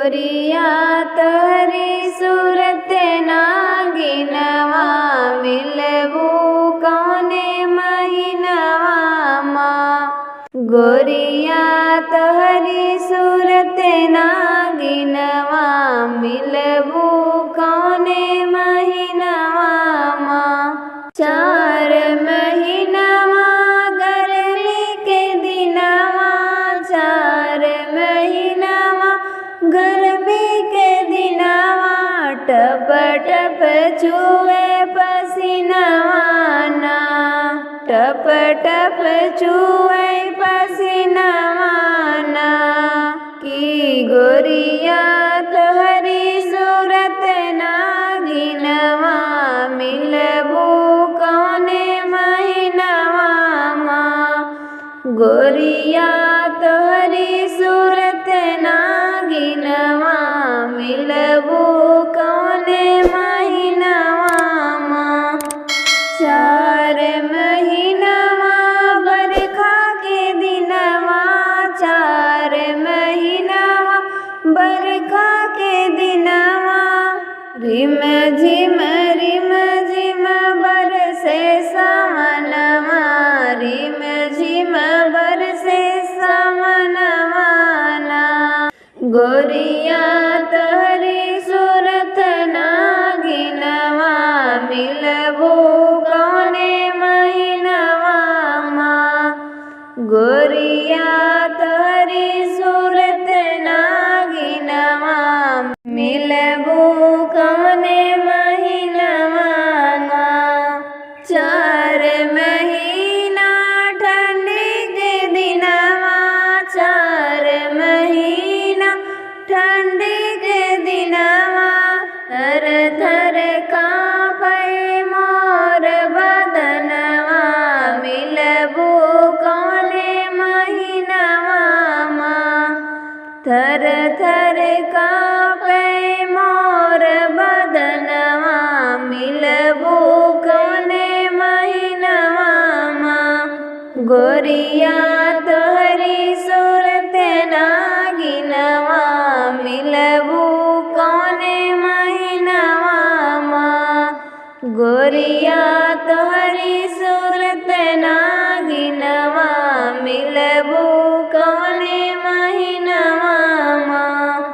गोरिया तोहरी सूरत नागिनवा मिलबू कौने महीनवा माँ। गोरिया तोहरी सूरत नागिनवा मिलबू कौने महीनवा माँ। 4 महीनवा गर्मी के दिनवा 4 महीनवा गर्मी के दिनवा टप टप चुए पसीनवा ना टप टप चुए पसीनवा ना। की गोरिया तोहरी सूरत नागिनवा मिलबू कौने महीनवा माँ। गोरिया तोहरी सूरत नागिनवा मिलबू कौने महीनवा माँ। 4 महीनवा बरखा के दिनवा 4 महीनवा बरखा के दिनवा रिम झिम बरसे सावनवा रिम झिम बरसे सावनवा ना। गोरिया तोहरी सूरत नागिनवा मिलबू कौने महीनवा माँ। गोरिया तोहरी सूरत नागिनवा मिलबू कौने महीनवा माँ। 4 महीना ठंडी के दिनवा 4 महीना ठंडी के दिनवा थर थर कांपे मोर बदनवा मिलबू कौने महीनवा माँ। थर थर कांपे मोर बदनवा मिलबू कौने महीनवा माँ। गोरिया तोहरी सूरत नागिनवा मिलबू कौने महीनवा माँ। गोरिया